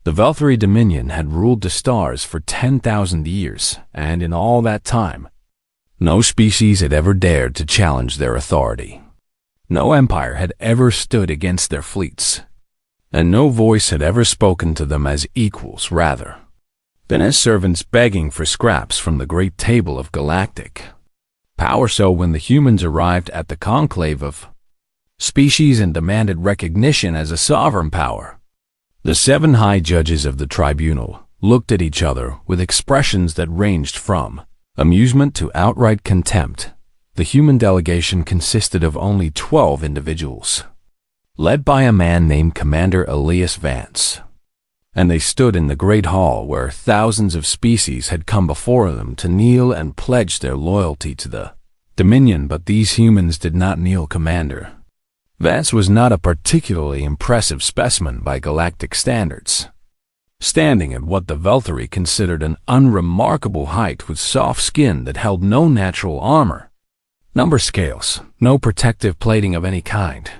The Velthari Dominion had ruled the stars for 10,000 years, and in all that time, no species had ever dared to challenge their authority. No empire had ever stood against their fleets, and no voice had ever spoken to them as equals, rather been as servants begging for scraps from the great table of galactic power. So when the humans arrived at the conclave of species and demanded recognition as a sovereign power, the 7 high judges of the tribunal looked at each other with expressions that ranged from amusement to outright contempt. The human delegation consisted of only 12 individuals, led by a man named Commander Elias Vance, and they stood in the great hall where thousands of species had come before them to kneel and pledge their loyalty to the Dominion. But these humans did not kneel. Commander Vance was not a particularly impressive specimen by galactic standards, standing at what the Velthari considered an unremarkable height with soft skin that held no natural armor, number scales, no protective plating of any kind,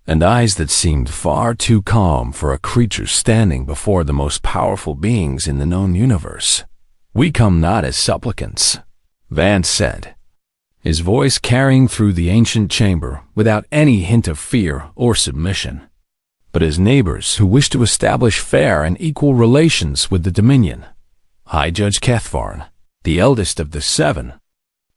and eyes that seemed far too calm for a creature standing before the most powerful beings in the known universe. "We come not as supplicants," Vance said, his voice carrying through the ancient chamber without any hint of fear or submission, "but as neighbors who wish to establish fair and equal relations with the Dominion." High Judge Kethvarn, the eldest of the 7,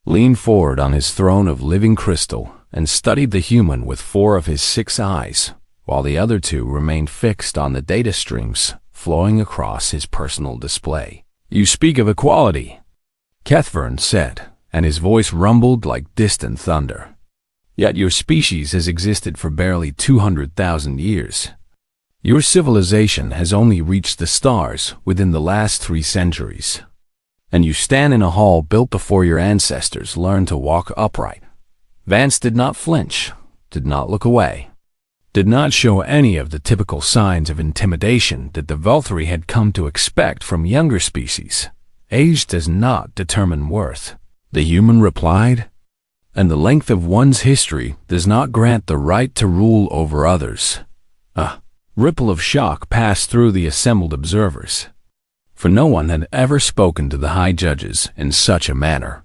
leaned forward on his throne of living crystal and studied the human with 4 of his 6 eyes, while the other 2 remained fixed on the data streams flowing across his personal display. "You speak of equality," Kethvarn said, and his voice rumbled like distant thunder. "Yet your species has existed for barely 200,000 years. Your civilization has only reached the stars within the last 3 centuries. And you stand in a hall built before your ancestors learned to walk upright." Vance did not flinch, did not look away, did not show any of the typical signs of intimidation that the Velthari had come to expect from younger species. "Age does not determine worth," the human replied, "and the length of one's history does not grant the right to rule over others." A ripple of shock passed through the assembled observers, for no one had ever spoken to the high judges in such a manner.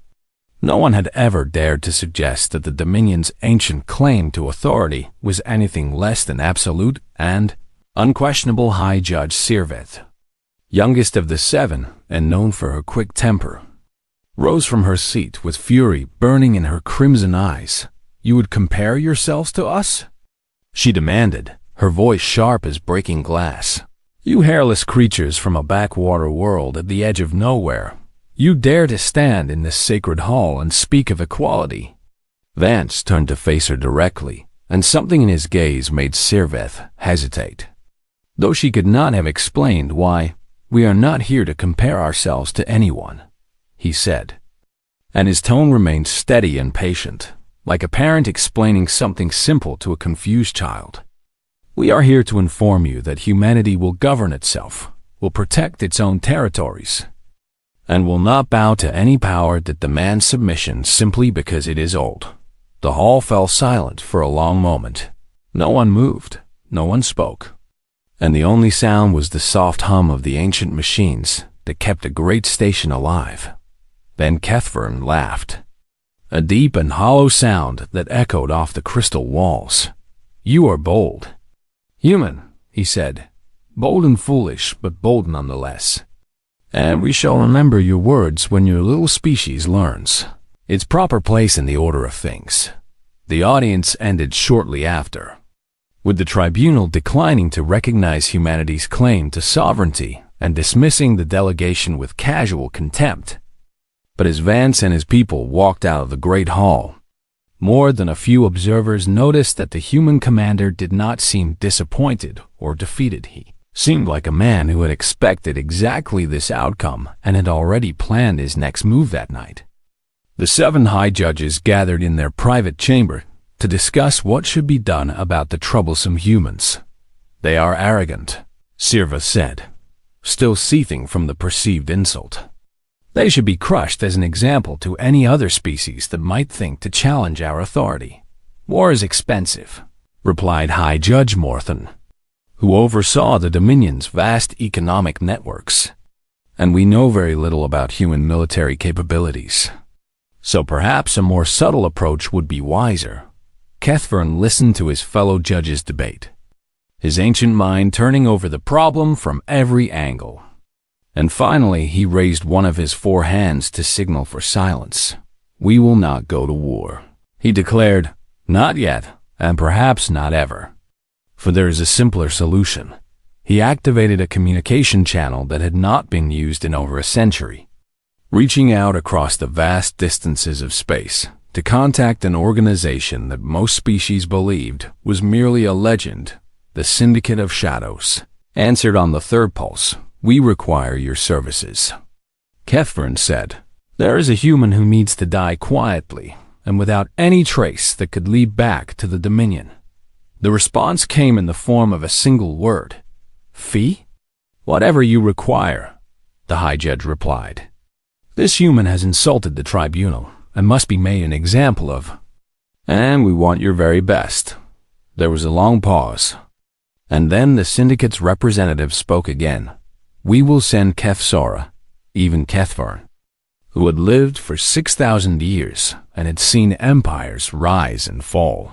No one had ever dared to suggest that the Dominion's ancient claim to authority was anything less than absolute and unquestionable. High Judge Sirveth, youngest of the 7 and known for her quick temper, rose from her seat with fury burning in her crimson eyes. "You would compare yourselves to us?" she demanded, her voice sharp as breaking glass. "You hairless creatures from a backwater world at the edge of nowhere. You dare to stand in this sacred hall and speak of equality?" Vance turned to face her directly, and something in his gaze made Sirveth hesitate, though she could not have explained why. "We are not here to compare ourselves to anyone," he said, and his tone remained steady and patient, like a parent explaining something simple to a confused child. "We are here to inform you that humanity will govern itself, will protect its own territories, and will not bow to any power that demands submission simply because it is old." The hall fell silent for a long moment. No one moved, no one spoke, and the only sound was the soft hum of the ancient machines that kept the great station alive. Then Kethvarn laughed, a deep and hollow sound that echoed off the crystal walls. "You are bold, human," he said, "bold and foolish, but bold nonetheless. And we shall remember your words when your little species learns its proper place in the order of things." The audience ended shortly after, with the tribunal declining to recognize humanity's claim to sovereignty and dismissing the delegation with casual contempt. But as Vance and his people walked out of the great hall, more than a few observers noticed that the human commander did not seem disappointed or defeated. He seemed like a man who had expected exactly this outcome and had already planned his next move that night. The 7 high judges gathered in their private chamber to discuss what should be done about the troublesome humans. "They are arrogant," Sirva said, still seething from the perceived insult. "They should be crushed as an example to any other species that might think to challenge our authority." "War is expensive," replied High Judge Morthen. who oversaw the Dominion's vast economic networks. And we know very little about human military capabilities. So perhaps a more subtle approach would be wiser. Kethvern listened to his fellow judges' debate, his ancient mind turning over the problem from every angle. And finally, he raised one of his 4 hands to signal for silence. "We will not go to war," he declared. "Not yet, and perhaps not ever. For there is a simpler solution." He activated a communication channel that had not been used in over a century, reaching out across the vast distances of space to contact an organization that most species believed was merely a legend. The Syndicate of Shadows answered on the 3rd pulse. "We require your services." Kethvern said, "There is a human who needs to die quietly and without any trace that could lead back to the Dominion." The response came in the form of a single word: "Fee?" "Whatever you require," the High Judge replied. "This human has insulted the tribunal and must be made an example of. And we want your very best." There was a long pause, and then the Syndicate's representative spoke again. "We will send Kethsora," even Kethvern, who had lived for 6,000 years and had seen empires rise and fall,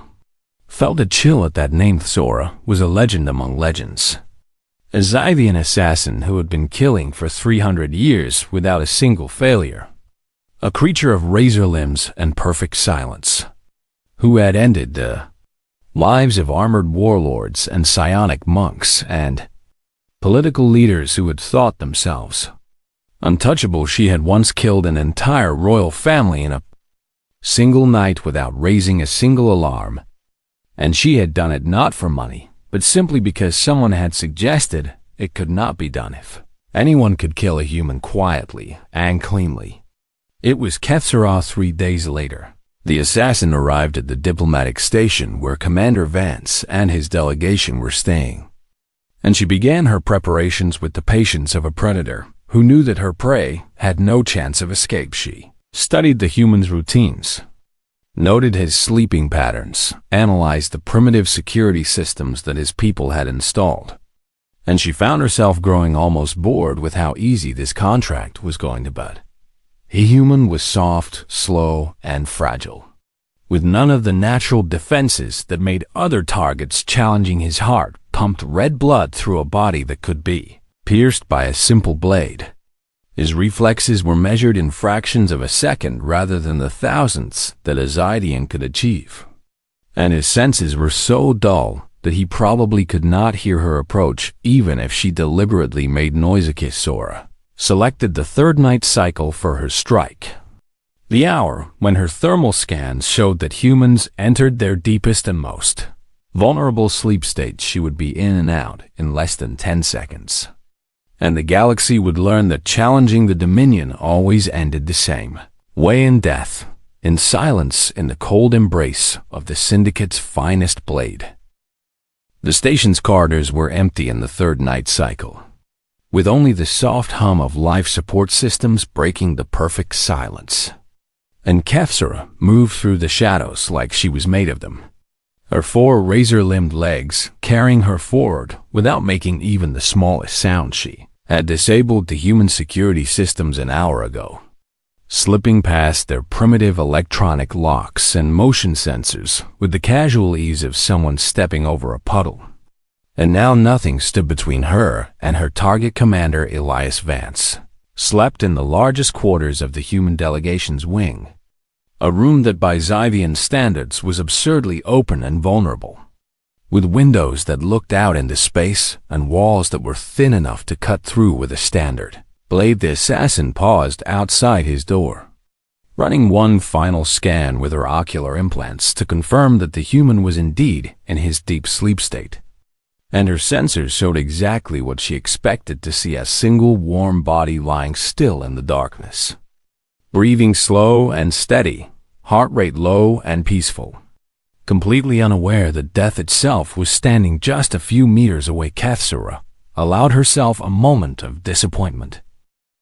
felt a chill at that name. Sora was a legend among legends. A Zythian assassin who had been killing for 300 years without a single failure. A creature of razor limbs and perfect silence, who had ended the lives of armored warlords and psionic monks and political leaders who had thought themselves untouchable. She had once killed an entire royal family in a single night without raising a single alarm. And she had done it not for money, but simply because someone had suggested it could not be done. If anyone could kill a human quietly and cleanly, it was Kethsora. 3 days later, the assassin arrived at the diplomatic station where Commander Vance and his delegation were staying. And she began her preparations with the patience of a predator who knew that her prey had no chance of escape. She studied the human's routines, noted his sleeping patterns, analyzed the primitive security systems that his people had installed. And she found herself growing almost bored with how easy this contract was going to be. The human was soft, slow, and fragile, with none of the natural defenses that made other targets challenging. His heart pumped red blood through a body that could be pierced by a simple blade. His reflexes were measured in fractions of a second rather than the thousandths that a Zydian could achieve. And his senses were so dull that he probably could not hear her approach even if she deliberately made noise. Kethsora selected the 3rd night cycle for her strike, the hour when her thermal scans showed that humans entered their deepest and most vulnerable sleep state. She would be in and out in less than 10 seconds. And the galaxy would learn that challenging the Dominion always ended the same way: in death, in silence, in the cold embrace of the Syndicate's finest blade. The station's corridors were empty in the 3rd night cycle, with only the soft hum of life support systems breaking the perfect silence. And Kethsora moved through the shadows like she was made of them, her 4 razor-limbed legs carrying her forward without making even the smallest sound. She had disabled the human security systems an hour ago, slipping past their primitive electronic locks and motion sensors with the casual ease of someone stepping over a puddle. And now nothing stood between her and her target. Commander Elias Vance slept in the largest quarters of the human delegation's wing, a room that by Zyvian standards was absurdly open and vulnerable, with windows that looked out into space and walls that were thin enough to cut through with a standard blade. The assassin paused outside his door, running one final scan with her ocular implants to confirm that the human was indeed in his deep sleep state. And her sensors showed exactly what she expected to see: a single warm body lying still in the darkness, breathing slow and steady, heart rate low and peaceful. Completely unaware that death itself was standing just a few meters away, Kethsora allowed herself a moment of disappointment.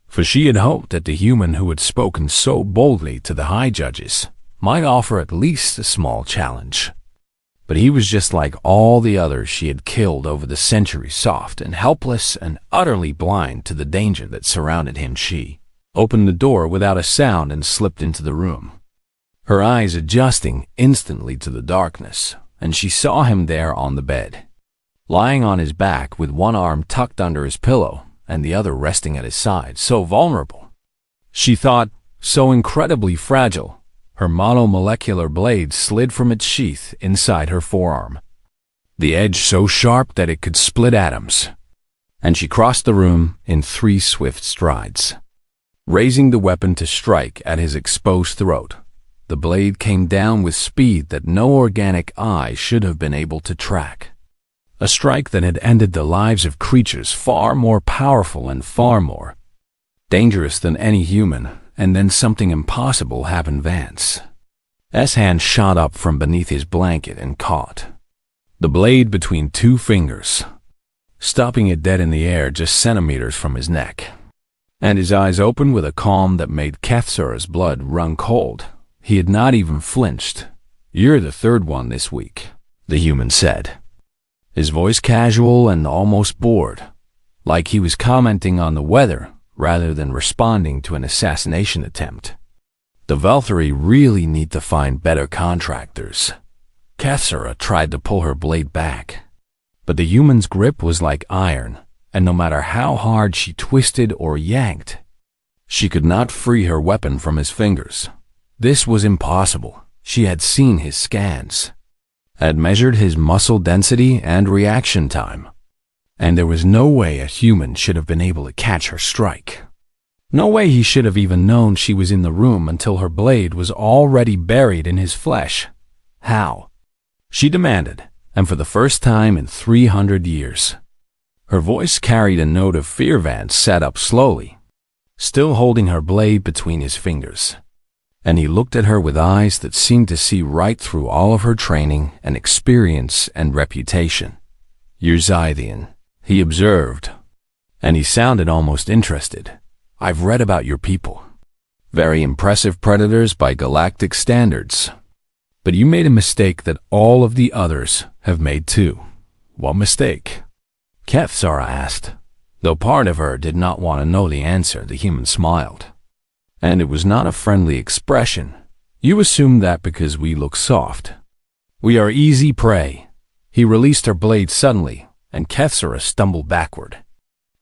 For she had hoped that the human who had spoken so boldly to the High Judges might offer at least a small challenge. But he was just like all the others she had killed over the centuries, soft and helpless and utterly blind to the danger that surrounded him. She opened the door without a sound and slipped into the room, her eyes adjusting instantly to the darkness, and she saw him there on the bed, lying on his back with one arm tucked under his pillow and the other resting at his side, so vulnerable. She thought, so incredibly fragile. Her monomolecular blade slid from its sheath inside her forearm, the edge so sharp that it could split atoms, and she crossed the room in 3 swift strides, raising the weapon to strike at his exposed throat. The blade came down with speed that no organic eye should have been able to track. A strike that had ended the lives of creatures far more powerful and far more dangerous than any human. And then something impossible happened. Vance's hand shot up from beneath his blanket and caught the blade between 2 fingers, stopping it dead in the air just centimeters from his neck. And his eyes opened with a calm that made Kethsara's blood run cold. He had not even flinched. "You're the 3rd one this week," the human said, his voice casual and almost bored, like he was commenting on the weather rather than responding to an assassination attempt. "The Valkyrie really need to find better contractors." Kethsara tried to pull her blade back, but the human's grip was like iron, and no matter how hard she twisted or yanked, she could not free her weapon from his fingers. This was impossible. She had seen his scans, had measured his muscle density and reaction time, and there was no way a human should have been able to catch her strike. No way he should have even known she was in the room until her blade was already buried in his flesh. How? She demanded, and for the first time in 300 years. Her voice carried a note of fear. Vance sat up slowly, still holding her blade between his fingers, and he looked at her with eyes that seemed to see right through all of her training and experience and reputation. "You're Zythian," he observed, and he sounded almost interested. "I've read about your people. Very impressive predators by galactic standards. But you made a mistake that all of the others have made too." "What mistake?" Kethsara asked. Though part of her did not want to know the answer, the human smiled, and it was not a friendly expression. "You assume that because we look soft. We are easy prey." He released her blade suddenly, and Kethsara stumbled backward,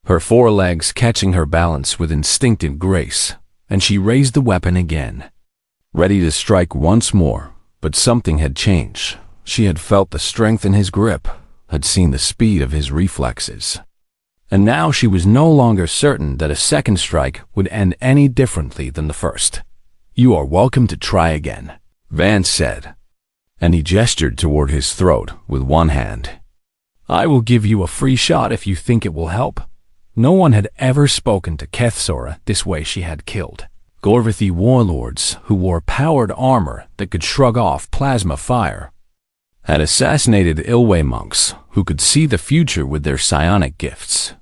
her forelegs catching her balance with instinctive grace, and she raised the weapon again, ready to strike once more. But something had changed. She had felt the strength in his grip, had seen the speed of his reflexes, and now she was no longer certain that a second strike would end any differently than the first. "You are welcome to try again," Vance said, and he gestured toward his throat with one hand. "I will give you a free shot if you think it will help." No one had ever spoken to Kethsara this way. She had killed Gorvathi warlords who wore powered armor that could shrug off plasma fire, had assassinated Ilwe monks who could see the future with their psionic gifts,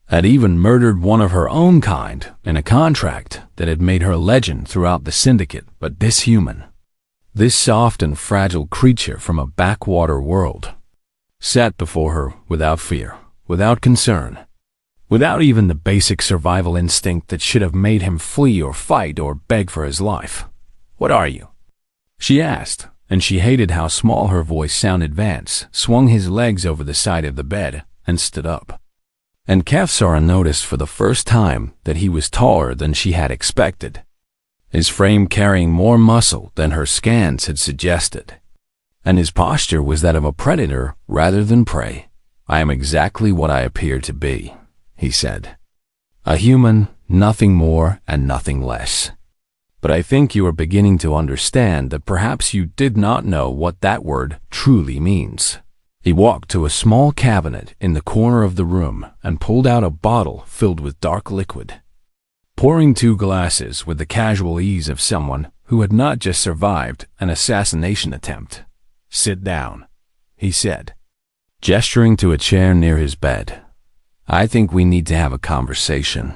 had even murdered one of her own kind in a contract that had made her legend throughout the syndicate. But this human, this soft and fragile creature from a backwater world, sat before her without fear, without concern, without even the basic survival instinct that should have made him flee or fight or beg for his life. "What are you?" she asked, and she hated how small her voice sounded. Vance swung his legs over the side of the bed and stood up, and Kethsara noticed for the first time that he was taller than she had expected, his frame carrying more muscle than her scans had suggested, and his posture was that of a predator rather than prey. "I am exactly what I appear to be," he said. "A human, nothing more and nothing less. But I think you are beginning to understand that perhaps you did not know what that word truly means." He walked to a small cabinet in the corner of the room and pulled out a bottle filled with dark liquid, pouring 2 glasses with the casual ease of someone who had not just survived an assassination attempt. "Sit down," he said, gesturing to a chair near his bed. "I think we need to have a conversation,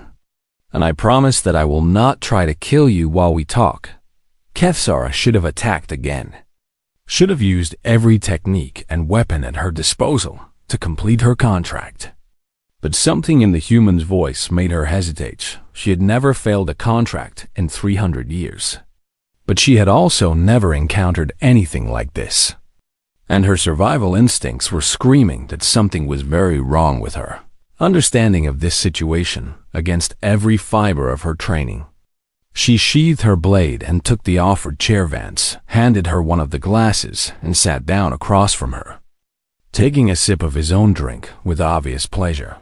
and I promise that I will not try to kill you while we talk." Kethsara should have attacked again. should have used every technique and weapon at her disposal to complete her contract. But something in the human's voice made her hesitate. She had never failed a contract in 300 years. But she had also never encountered anything like this. And her survival instincts were screaming that something was very wrong with her. Understanding of this situation against every fiber of her training, she sheathed her blade and took the offered chair. Vance handed her one of the glasses and sat down across from her, taking a sip of his own drink with obvious pleasure.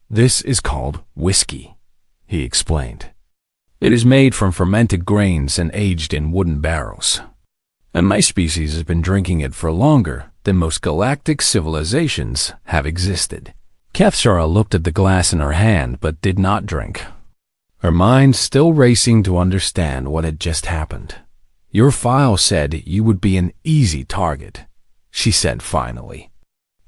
"This is called whiskey," he explained. "It is made from fermented grains and aged in wooden barrels. And my species has been drinking it for longer than most galactic civilizations have existed." Kefsara looked at the glass in her hand but did not drink, her mind still racing to understand what had just happened. "Your file said you would be an easy target," she said finally.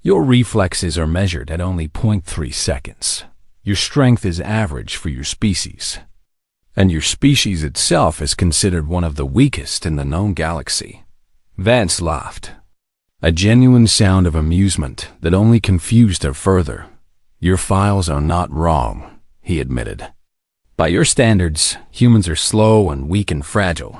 "Your reflexes are measured at only 0.3 seconds. Your strength is average for your species. And your species itself is considered one of the weakest in the known galaxy." Vance laughed, a genuine sound of amusement that only confused her further. "Your files are not wrong," he admitted. "By your standards, humans are slow and weak and fragile.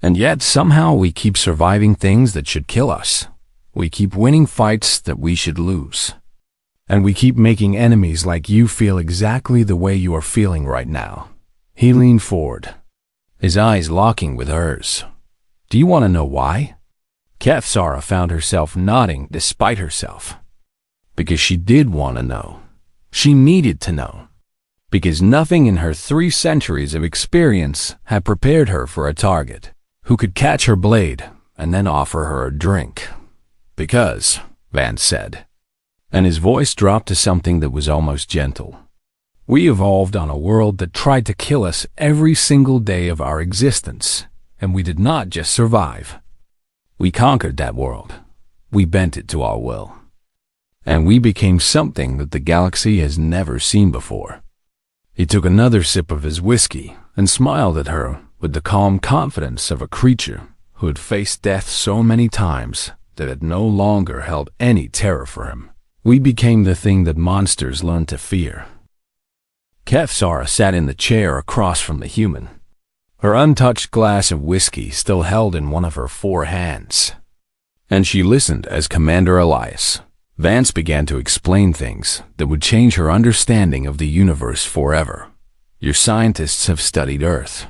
And yet somehow we keep surviving things that should kill us. We keep winning fights that we should lose. And we keep making enemies like you feel exactly the way you are feeling right now." He leaned forward, his eyes locking with hers. "Do you want to know why?" Kefsara found herself nodding despite herself. Because she did want to know. She needed to know. Because nothing in her 3 centuries of experience had prepared her for a target who could catch her blade and then offer her a drink. "Because," Vance said, and his voice dropped to something that was almost gentle, "we evolved on a world that tried to kill us every single day of our existence, and we did not just survive. We conquered that world. We bent it to our will. And we became something that the galaxy has never seen before." He took another sip of his whiskey and smiled at her with the calm confidence of a creature who had faced death so many times that it no longer held any terror for him. "We became the thing that monsters learned to fear." Kefsara sat in the chair across from the human, her untouched glass of whiskey still held in one of her 4 hands. And she listened as Commander Elias, Vance, began to explain things that would change her understanding of the universe forever. "Your scientists have studied Earth,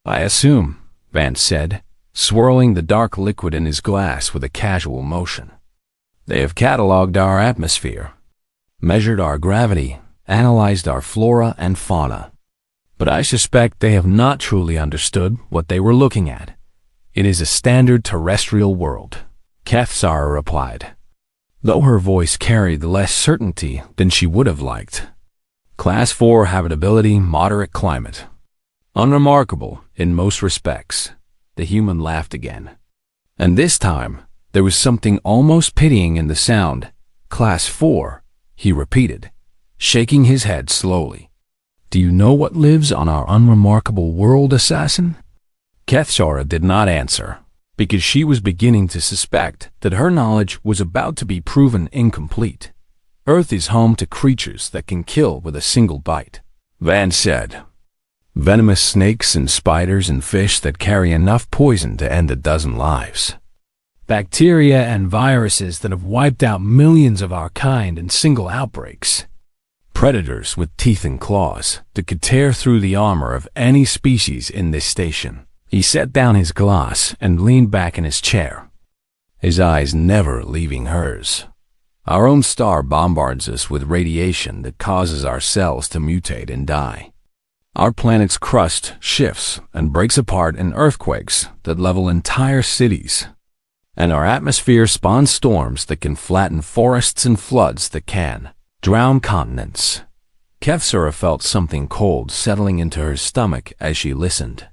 I assume," Vance said, swirling the dark liquid in his glass with a casual motion. "They have cataloged our atmosphere, measured our gravity, analyzed our flora and fauna. But I suspect they have not truly understood what they were looking at. It is a standard terrestrial world," Kefsara replied, though her voice carried less certainty than she would have liked. "Class 4 habitability, moderate climate. Unremarkable in most respects." The human laughed again. And this time, there was something almost pitying in the sound. "Class 4, he repeated, shaking his head slowly. "Do you know what lives on our unremarkable world, assassin?" Kefsara did not answer, because she was beginning to suspect that her knowledge was about to be proven incomplete. "Earth is home to creatures that can kill with a single bite," Vance said. "Venomous snakes and spiders and fish that carry enough poison to end a dozen lives. Bacteria and viruses that have wiped out millions of our kind in single outbreaks. Predators with teeth and claws that could tear through the armor of any species in this station." He set down his glass and leaned back in his chair, his eyes never leaving hers. "Our own star bombards us with radiation that causes our cells to mutate and die. Our planet's crust shifts and breaks apart in earthquakes that level entire cities. And our atmosphere spawns storms that can flatten forests and floods that can drown continents." Kefsara felt something cold settling into her stomach as she listened,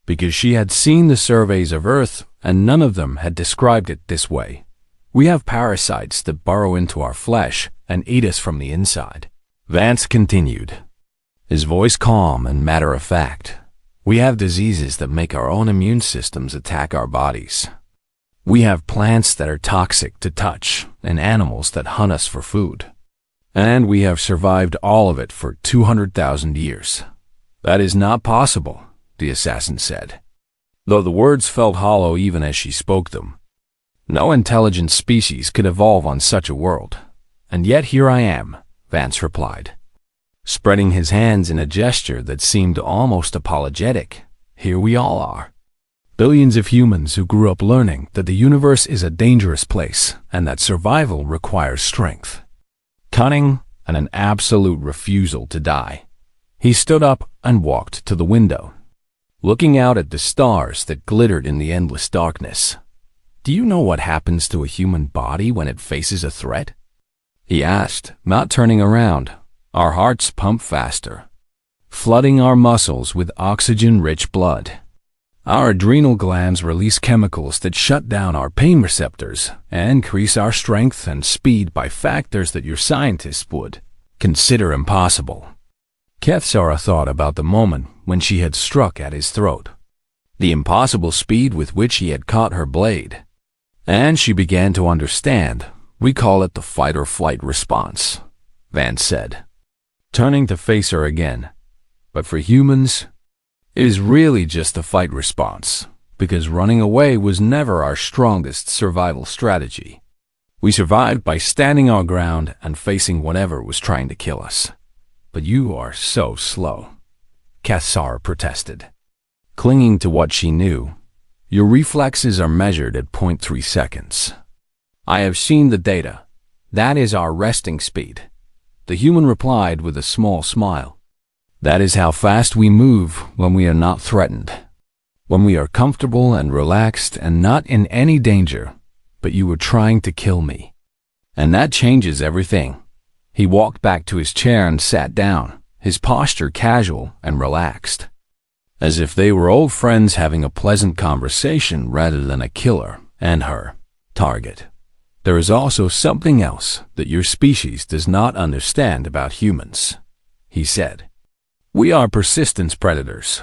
because she had seen the surveys of Earth and none of them had described it this way. "We have parasites that burrow into our flesh and eat us from the inside," Vance continued, his voice calm and matter-of-fact. "We have diseases that make our own immune systems attack our bodies. We have plants that are toxic to touch and animals that hunt us for food. And we have survived all of it for 200,000 years. That is not possible, the assassin said, though the words felt hollow even as she spoke them. No intelligent species could evolve on such a world. And yet here I am, Vance replied, spreading his hands in a gesture that seemed almost apologetic. Here we all are. Billions of humans who grew up learning that the universe is a dangerous place and that survival requires strength, cunning, and an absolute refusal to die. He stood up and walked to the window, looking out at the stars that glittered in the endless darkness. Do you know what happens to a human body when it faces a threat? He asked, not turning around. Our hearts pump faster, flooding our muscles with oxygen-rich blood. Our adrenal glands release chemicals that shut down our pain receptors and increase our strength and speed by factors that your scientists would consider impossible. Kethsara thought about the moment when she had struck at his throat, the impossible speed with which he had caught her blade, and she began to understand. We call it the fight-or-flight response, Vance said, turning to face her again. But for humans, it is really just a fight response, because running away was never our strongest survival strategy. We survived by standing our ground and facing whatever was trying to kill us. But you are so slow, Kethsara protested, clinging to what she knew. Your reflexes are measured at 0.3 seconds. I have seen the data. That is our resting speed, the human replied with a small smile. That is how fast we move when we are not threatened, when we are comfortable and relaxed and not in any danger, but you were trying to kill me. And that changes everything. He walked back to his chair and sat down, his posture casual and relaxed, as if they were old friends having a pleasant conversation rather than a killer and her target. There is also something else that your species does not understand about humans, he said. We are persistence predators.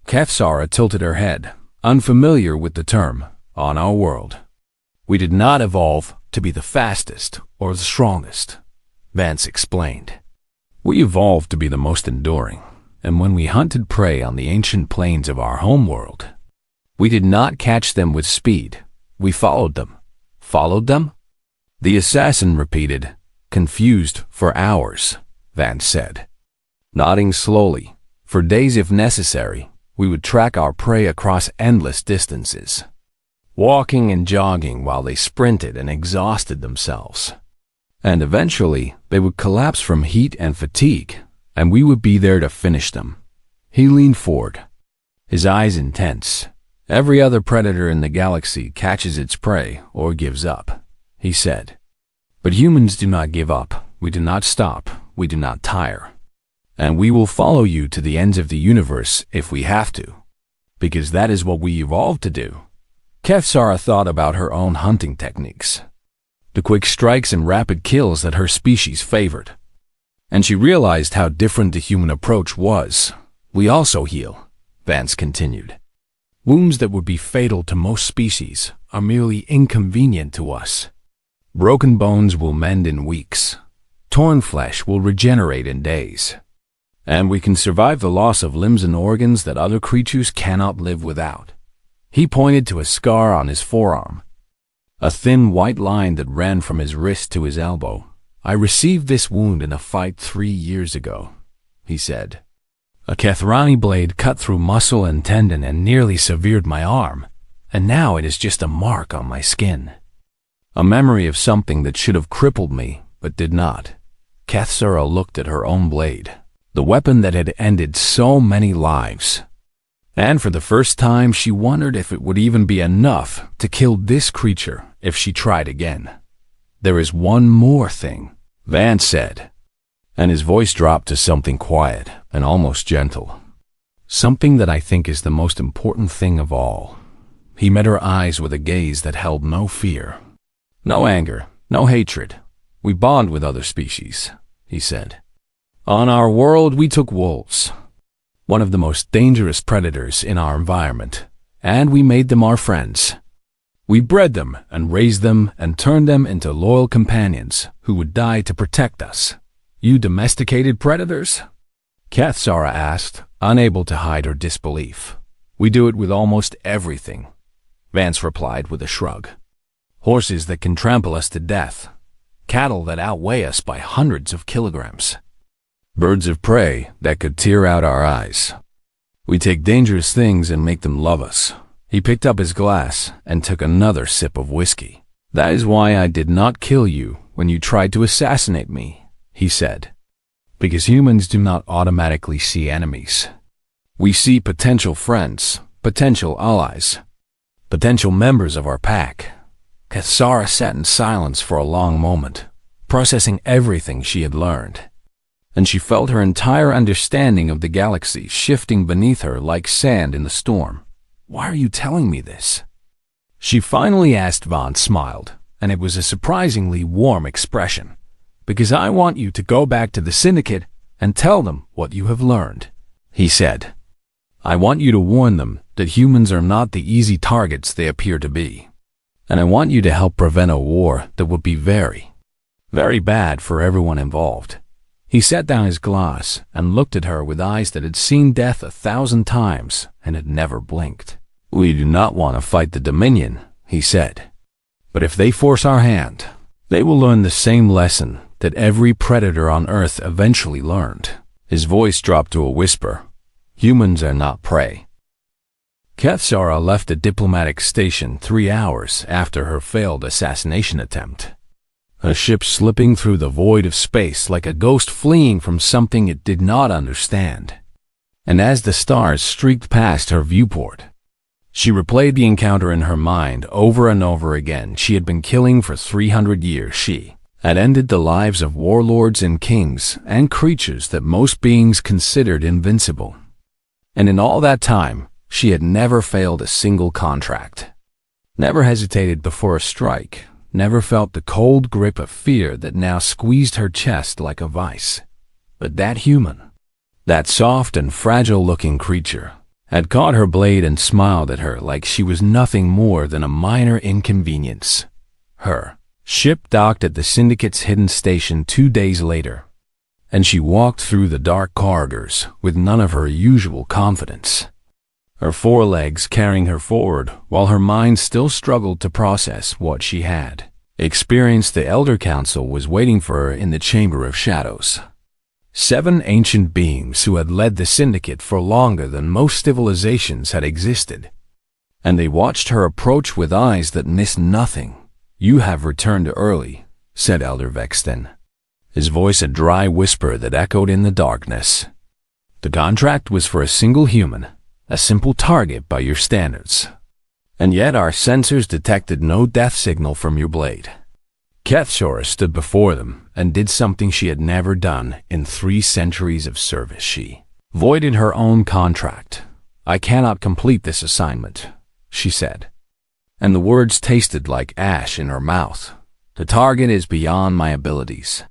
Kethsara tilted her head, unfamiliar with the term, on our world. We did not evolve to be the fastest or the strongest, Vance explained. We evolved to be the most enduring, and when we hunted prey on the ancient plains of our homeworld, we did not catch them with speed. We followed them. Followed them? The assassin repeated, confused. For hours, Vance said, nodding slowly. For days if necessary, we would track our prey across endless distances, walking and jogging while they sprinted and exhausted themselves. And eventually, they would collapse from heat and fatigue, and we would be there to finish them. He leaned forward, his eyes intense. Every other predator in the galaxy catches its prey or gives up, he said. But humans do not give up. We do not stop. We do not tire. And we will follow you to the ends of the universe if we have to, because that is what we evolved to do. Kethsara thought about her own hunting techniques, the quick strikes and rapid kills that her species favored. And she realized how different the human approach was. We also heal, Vance continued. Wounds that would be fatal to most species are merely inconvenient to us. Broken bones will mend in weeks. Torn flesh will regenerate in days. And we can survive the loss of limbs and organs that other creatures cannot live without. He pointed to a scar on his forearm, a thin white line that ran from his wrist to his elbow. I received this wound in a fight 3 years ago, he said. A Kethrani blade cut through muscle and tendon and nearly severed my arm, and now it is just a mark on my skin. A memory of something that should have crippled me, but did not. Kethsara looked at her own blade, the weapon that had ended so many lives. And for the first time, she wondered if it would even be enough to kill this creature if she tried again. There is one more thing, Vance said, and his voice dropped to something quiet and almost gentle. Something that I think is the most important thing of all. He met her eyes with a gaze that held no fear, no anger, no hatred. We bond with other species, he said. On our world, we took wolves, one of the most dangerous predators in our environment, and we made them our friends. We bred them and raised them and turned them into loyal companions who would die to protect us. You domesticated predators? Kathsara asked, unable to hide her disbelief. We do it with almost everything, Vance replied with a shrug. Horses that can trample us to death. Cattle that outweigh us by hundreds of kilograms. Birds of prey that could tear out our eyes. We take dangerous things and make them love us. He picked up his glass and took another sip of whiskey. That is why I did not kill you when you tried to assassinate me, he said. Because humans do not automatically see enemies. We see potential friends, potential allies, potential members of our pack. Kathsara sat in silence for a long moment, processing everything she had learned. And she felt her entire understanding of the galaxy shifting beneath her like sand in the storm. Why are you telling me this? She finally asked. Vance smiled, and it was a surprisingly warm expression. Because I want you to go back to the Syndicate and tell them what you have learned, he said. I want you to warn them that humans are not the easy targets they appear to be. And I want you to help prevent a war that would be very, very bad for everyone involved. He set down his glass and looked at her with eyes that had seen death 1,000 times and had never blinked. We do not want to fight the Dominion, he said. But if they force our hand, they will learn the same lesson that every predator on Earth eventually learned. His voice dropped to a whisper. Humans are not prey. Kathsara left the diplomatic station 3 hours after her failed assassination attempt. A ship slipping through the void of space like a ghost fleeing from something it did not understand. And as the stars streaked past her viewport, she replayed the encounter in her mind over and over again. She had been killing for 300 years. She had ended the lives of warlords and kings and creatures that most beings considered invincible. And in all that time, she had never failed a single contract. Never hesitated before a strike. Never felt the cold grip of fear that now squeezed her chest like a vice. But that human, that soft and fragile-looking creature, had caught her blade and smiled at her like she was nothing more than a minor inconvenience. Her ship docked at the Syndicate's hidden station 2 days later, and she walked through the dark corridors with none of her usual confidence. Her forelegs carrying her forward while her mind still struggled to process what she had experienced. The Elder Council was waiting for her in the Chamber of Shadows. 7 ancient beings who had led the Syndicate for longer than most civilizations had existed. And they watched her approach with eyes that missed nothing. You have returned early, said Elder Vexton, his voice a dry whisper that echoed in the darkness. The contract was for a single human, a simple target by your standards. And yet our sensors detected no death signal from your blade. Kathsara stood before them and did something she had never done in 3 centuries of service. She voided her own contract. I cannot complete this assignment, she said. And the words tasted like ash in her mouth. The target is beyond my abilities.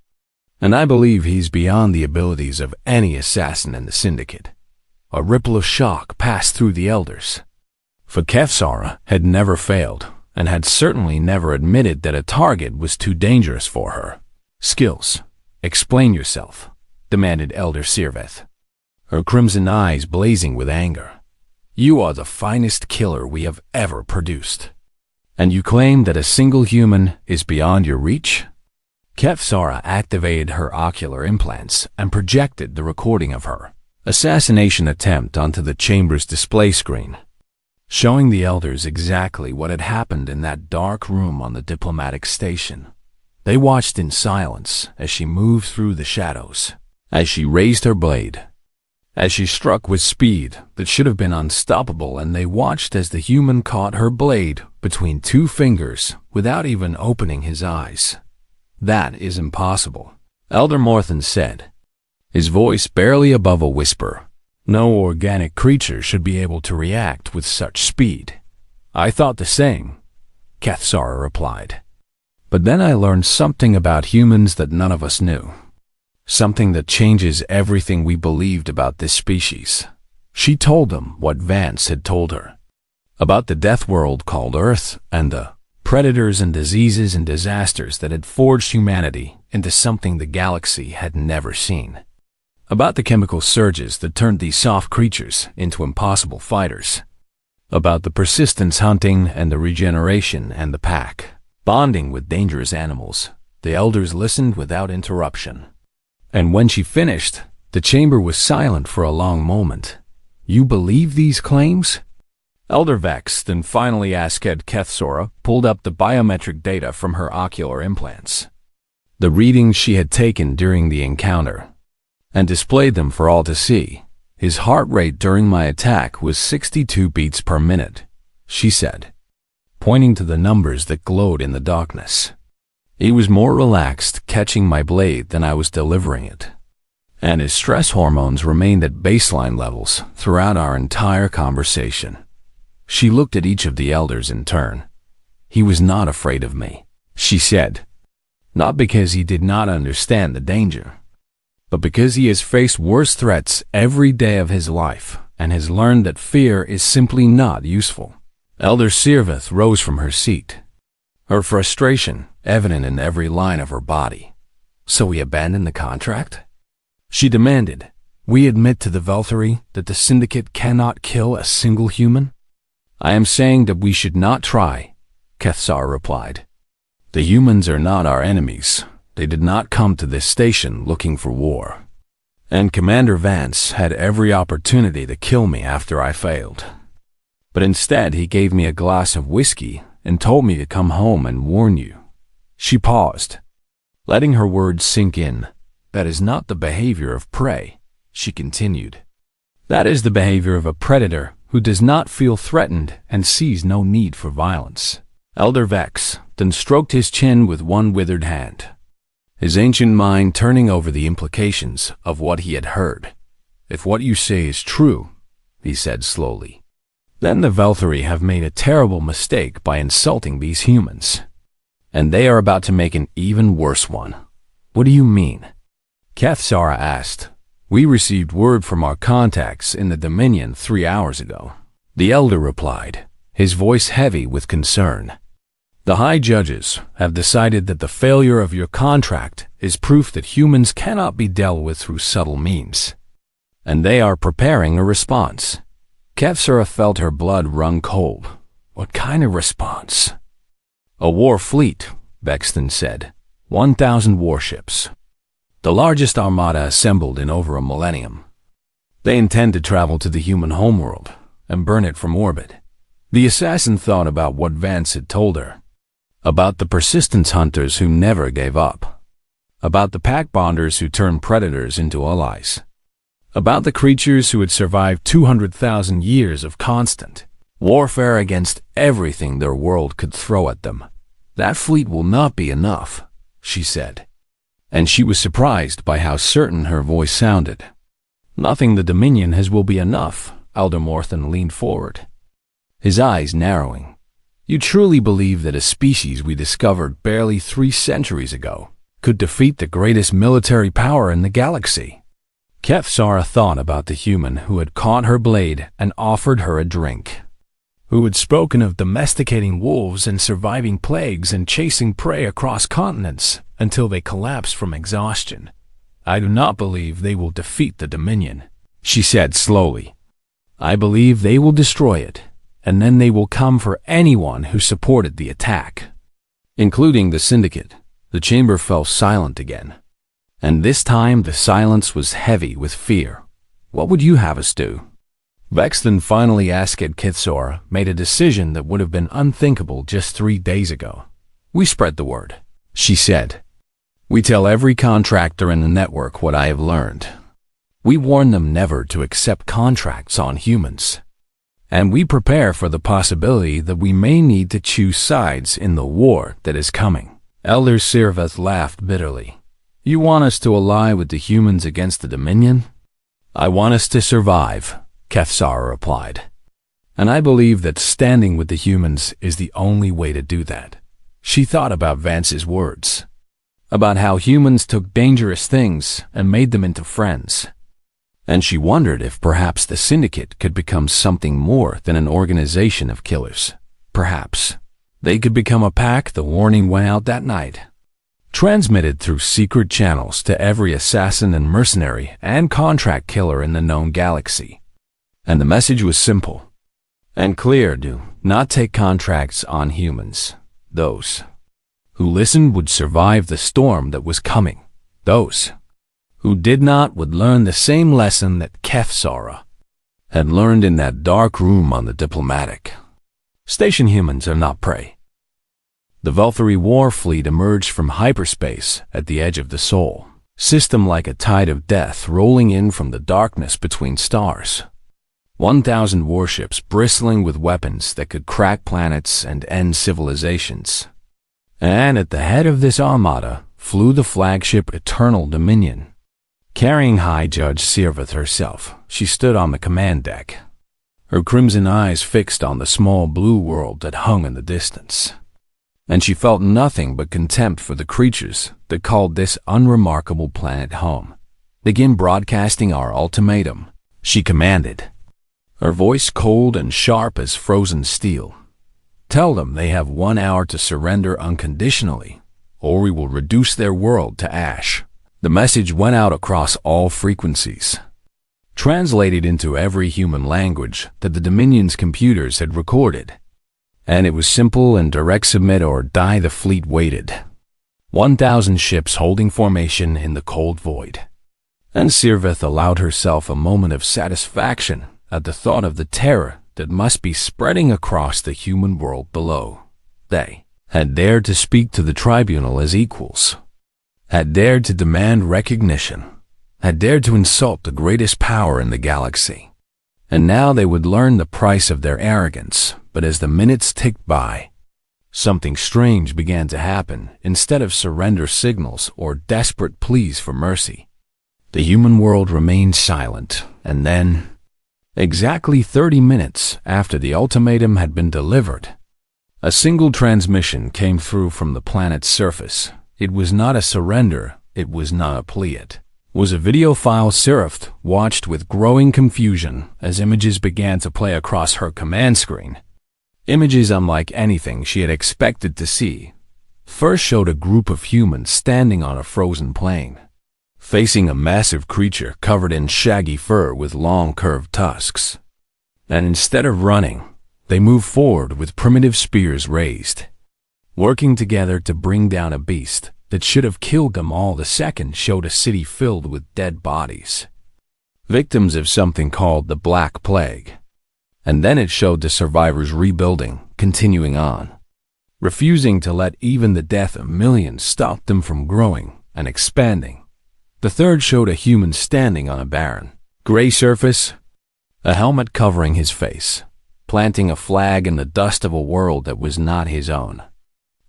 And I believe he's beyond the abilities of any assassin in the Syndicate. A ripple of shock passed through the elders. For Kathsara had never failed, and had certainly never admitted that a target was too dangerous for her. Skills. Explain yourself, demanded Elder Sirveth, her crimson eyes blazing with anger. You are the finest killer we have ever produced. And you claim that a single human is beyond your reach? Kathsara activated her ocular implants and projected the recording of her assassination attempt onto the chamber's display screen, showing the elders exactly what had happened in that dark room on the diplomatic station. They watched in silence as she moved through the shadows, as she raised her blade, as she struck with speed that should have been unstoppable, and they watched as the human caught her blade between 2 fingers without even opening his eyes. That is impossible, Elder Morthen said, his voice barely above a whisper. No organic creature should be able to react with such speed. I thought the same, Kathsara replied. But then I learned something about humans that none of us knew. Something that changes everything we believed about this species. She told them what Vance had told her. about the death world called Earth and the predators and diseases and disasters that had forged humanity into something the galaxy had never seen. About the chemical surges that turned these soft creatures into impossible fighters. About the persistence hunting and the regeneration and the pack, bonding with dangerous animals. The elders listened without interruption. And when she finished, the chamber was silent for a long moment. You believe these claims? Elder Vex then finally asked Kethsora, pulled up the biometric data from her ocular implants, the readings she had taken during the encounter, and displayed them for all to see. His heart rate during my attack was 62 beats per minute, she said, pointing to the numbers that glowed in the darkness. He was more relaxed catching my blade than I was delivering it, and his stress hormones remained at baseline levels throughout our entire conversation. She looked at each of the elders in turn. He was not afraid of me, she said, not because he did not understand the danger, but because he has faced worse threats every day of his life and has learned that fear is simply not useful. Elder Sirveth rose from her seat, her frustration evident in every line of her body. So we abandon the contract? She demanded. We admit to the Velthari that the Syndicate cannot kill a single human? I am saying that we should not try, Kethsar replied. The humans are not our enemies. They did not come to this station looking for war. And Commander Vance had every opportunity to kill me after I failed. But instead he gave me a glass of whiskey and told me to come home and warn you. She paused, letting her words sink in. That is not the behavior of prey, she continued. That is the behavior of a predator who does not feel threatened and sees no need for violence. Elder Vex then stroked his chin with one withered hand, his ancient mind turning over the implications of what he had heard. If what you say is true, he said slowly, then the Velthari have made a terrible mistake by insulting these humans. And they are about to make an even worse one. What do you mean? Kethsara asked. We received word from our contacts in the Dominion 3 hours ago. The elder replied, his voice heavy with concern. The High Judges have decided that the failure of your contract is proof that humans cannot be dealt with through subtle means, and they are preparing a response. Kethsara felt her blood run cold. What kind of response? A war fleet, Vexton said. 1,000 warships. The largest armada assembled in over a millennium. They intend to travel to the human homeworld and burn it from orbit. The assassin thought about what Vance had told her, about the persistence hunters who never gave up, about the pack bonders who turned predators into allies, about the creatures who had survived 200,000 years of constant warfare against everything their world could throw at them. That fleet will not be enough, she said. And she was surprised by how certain her voice sounded. Nothing the Dominion has will be enough, Elder Morthen leaned forward, his eyes narrowing. You truly believe that a species we discovered barely 3 centuries ago could defeat the greatest military power in the galaxy? Kethsara thought about the human who had caught her blade and offered her a drink, who had spoken of domesticating wolves and surviving plagues and chasing prey across continents until they collapsed from exhaustion. I do not believe they will defeat the Dominion, she said slowly. I believe they will destroy it, and then they will come for anyone who supported the attack, including the Syndicate. The chamber fell silent again, and this time the silence was heavy with fear. What would you have us do? Vexton finally asked Kithsora, made a decision that would have been unthinkable just 3 days ago. We spread the word, she said. We tell every contractor in the network what I have learned. We warn them never to accept contracts on humans. And we prepare for the possibility that we may need to choose sides in the war that is coming. Elder Sirveth laughed bitterly. You want us to ally with the humans against the Dominion? I want us to survive, Kethsara replied. And I believe that standing with the humans is the only way to do that. She thought about Vance's words, about how humans took dangerous things and made them into friends, And she wondered if perhaps the syndicate could become something more than an organization of killers. Perhaps they could become a pack the warning went out that night, transmitted through secret channels to every assassin and mercenary and contract killer in the known galaxy. And the message was simple and clear: do not take contracts on humans. Those who listened would survive the storm that was coming. Those who did not would learn the same lesson that Kefsara had learned in that dark room on the diplomatic station. Humans are not prey. The Valkyrie war fleet emerged from hyperspace at the edge of the Sol system like a tide of death rolling in from the darkness between stars. 1,000 warships bristling with weapons that could crack planets and end civilizations. And at the head of this armada flew the flagship Eternal Dominion. Carrying High Judge Sirveth herself, she stood on the command deck, her crimson eyes fixed on the small blue world that hung in the distance. And she felt nothing but contempt for the creatures that called this unremarkable planet home. "Begin broadcasting our ultimatum," she commanded, her voice cold and sharp as frozen steel. "Tell them they have 1 hour to surrender unconditionally, or we will reduce their world to ash." The message went out across all frequencies, translated into every human language that the Dominion's computers had recorded. And it was simple and direct: submit or die. The fleet waited. 1,000 ships holding formation in the cold void. And Sirveth allowed herself a moment of satisfaction at the thought of the terror that must be spreading across the human world below. They had dared to speak to the tribunal as equals, had dared to demand recognition, had dared to insult the greatest power in the galaxy. And now they would learn the price of their arrogance. But as the minutes ticked by, something strange began to happen. Instead of surrender signals or desperate pleas for mercy, the human world remained silent. And then, exactly 30 minutes after the ultimatum had been delivered, a single transmission came through from the planet's surface. It was not a surrender, it was not a plea, it was a video file. Sirveth watched with growing confusion as images began to play across her command screen. Images unlike anything she had expected to see. First showed a group of humans standing on a frozen plain, facing a massive creature covered in shaggy fur with long curved tusks. And instead of running, they moved forward with primitive spears raised, working together to bring down a beast that should have killed them all. The second showed a city filled with dead bodies, victims of something called the Black Plague. And then it showed the survivors rebuilding, continuing on, refusing to let even the death of millions stop them from growing and expanding. The third showed a human standing on a barren, gray surface, a helmet covering his face, planting a flag in the dust of a world that was not his own.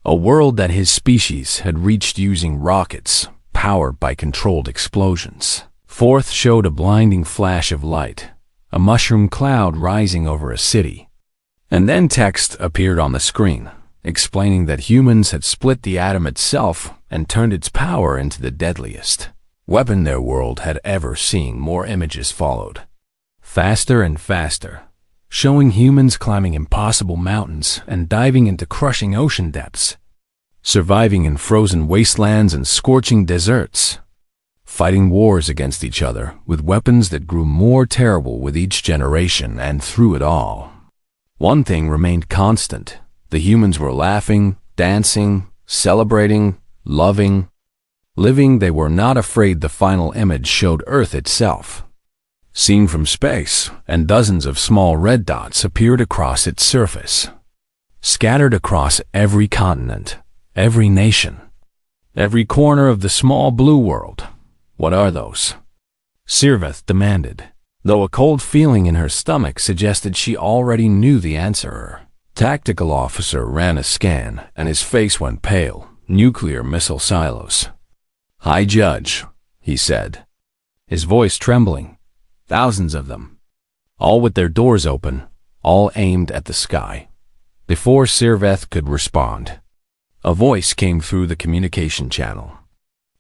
A world that his species had reached using rockets, powered by controlled explosions. Fourth showed a blinding flash of light, a mushroom cloud rising over a city. And then text appeared on the screen, explaining that humans had split the atom itself and turned its power into the deadliest weapon their world had ever seen. More images followed, faster and faster, showing humans climbing impossible mountains and diving into crushing ocean depths, surviving in frozen wastelands and scorching deserts, fighting wars against each other with weapons that grew more terrible with each generation. And through it all, one thing remained constant: the humans were laughing, dancing, celebrating, loving, living. They were not afraid. The final image showed Earth itself, seen from space, and dozens of small red dots appeared across its surface, scattered across every continent, every nation, every corner of the small blue world. What are those? Sirveth demanded, though a cold feeling in her stomach suggested she already knew the answer. Her tactical officer ran a scan, and his face went pale. Nuclear missile silos. "High Judge," he said, his voice trembling. "Thousands of them, all with their doors open, all aimed at the sky." Before Sirveth could respond, a voice came through the communication channel.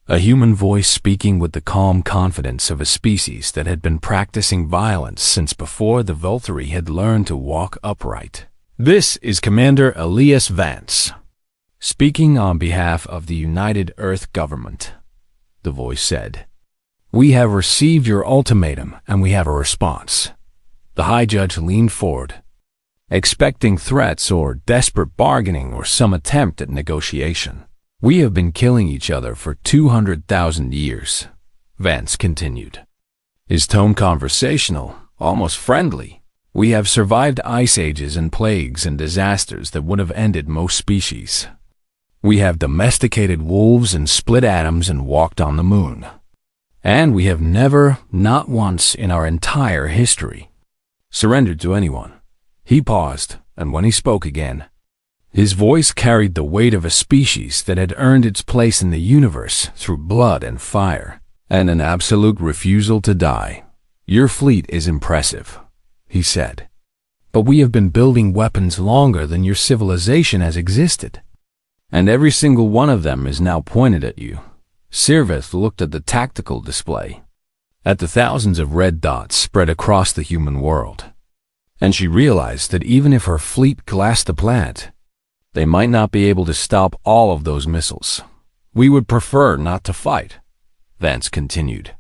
A human voice speaking with the calm confidence of a species that had been practicing violence since before the Valkyrie had learned to walk upright. "This is Commander Elias Vance, speaking on behalf of the United Earth Government," the voice said. "We have received your ultimatum and we have a response." The High Judge leaned forward, expecting threats or desperate bargaining or some attempt at negotiation. "We have been killing each other for 200,000 years, Vance continued, his tone conversational, almost friendly. "We have survived ice ages and plagues and disasters that would have ended most species. We have domesticated wolves and split atoms and walked on the moon. And we have never, not once in our entire history, surrendered to anyone." He paused, and when he spoke again, his voice carried the weight of a species that had earned its place in the universe through blood and fire, and an absolute refusal to die. "Your fleet is impressive," he said, "but we have been building weapons longer than your civilization has existed. And every single one of them is now pointed at you." Sirveth looked at the tactical display, at the thousands of red dots spread across the human world, and she realized that even if her fleet glassed the planet, they might not be able to stop all of those missiles. "We would prefer not to fight," Vance continued.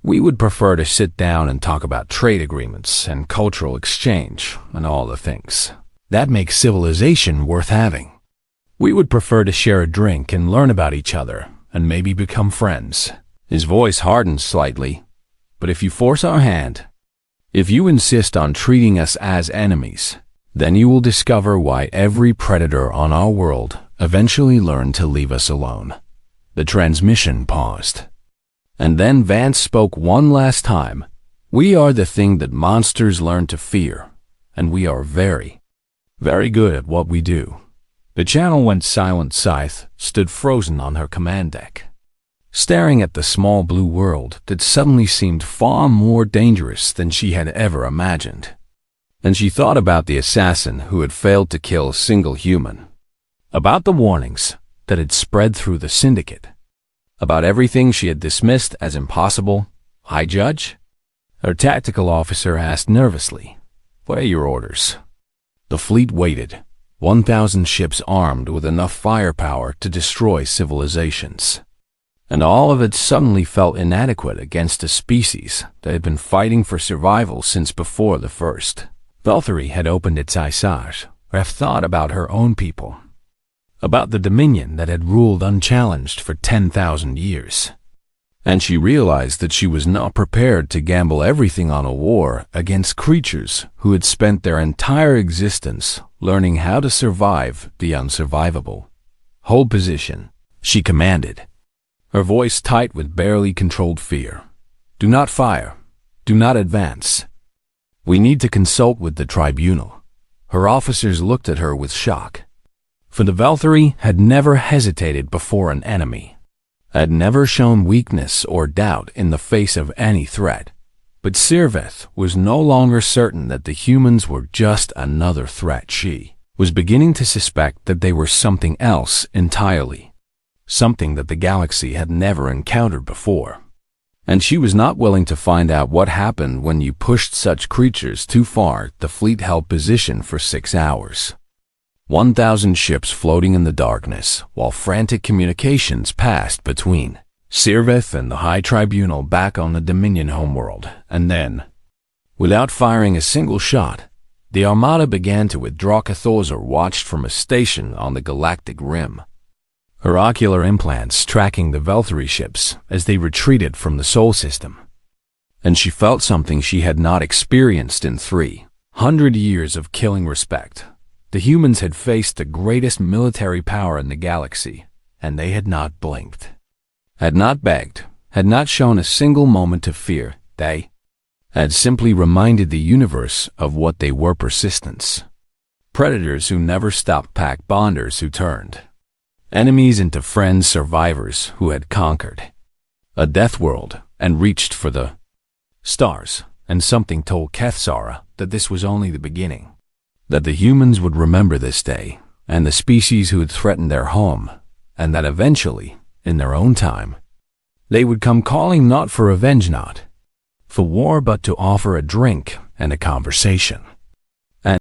"We would prefer to sit down and talk about trade agreements and cultural exchange and all the things that make civilization worth having. We would prefer to share a drink and learn about each other and maybe become friends." His voice hardened slightly. "But if you force our hand, if you insist on treating us as enemies, then you will discover why every predator on our world eventually learned to leave us alone." The transmission paused. And then Vance spoke one last time. "We are the thing that monsters learn to fear, and we are very, very good at what we do." The channel went silent. Scythe stood frozen on her command deck, staring at the small blue world that suddenly seemed far more dangerous than she had ever imagined. And she thought about the assassin who had failed to kill a single human, about the warnings that had spread through the syndicate, about everything she had dismissed as impossible. "High Judge?" her tactical officer asked nervously. "What are your orders?" The fleet waited, 1,000 ships armed with enough firepower to destroy civilizations. And all of it suddenly felt inadequate against a species that had been fighting for survival since before the first. Valkyrie had opened its eyes, or have thought about her own people, about the dominion that had ruled unchallenged for 10,000 years. And she realized that she was not prepared to gamble everything on a war against creatures who had spent their entire existence learning how to survive the unsurvivable. "Hold position," she commanded, her voice tight with barely controlled fear. "Do not fire. Do not advance. We need to consult with the tribunal." Her officers looked at her with shock, for the Valkyrie had never hesitated before an enemy, had never shown weakness or doubt in the face of any threat. But Sirveth was no longer certain that the humans were just another threat. She was beginning to suspect that they were something else entirely, something that the galaxy had never encountered before. And she was not willing to find out what happened when you pushed such creatures too far. The fleet held position for 6 hours. 1,000 ships floating in the darkness, while frantic communications passed between Sirveth and the High Tribunal back on the Dominion homeworld. And then, without firing a single shot, the Armada began to withdraw. Cathozor watched from a station on the galactic rim, her ocular implants tracking the Valkyrie ships as they retreated from the Sol system. And she felt something she had not experienced in 300 years of killing respect. The humans had faced the greatest military power in the galaxy, and they had not blinked, had not begged, had not shown a single moment of fear. They had simply reminded the universe of what they were: persistence. Predators who never stopped, pack bonders who turned enemies into friends, survivors who had conquered a death world and reached for the stars. And something told Kethzara that this was only the beginning, that the humans would remember this day and the species who had threatened their home, and that eventually, in their own time, They would come calling not for revenge, not for war, but to offer a drink and a conversation.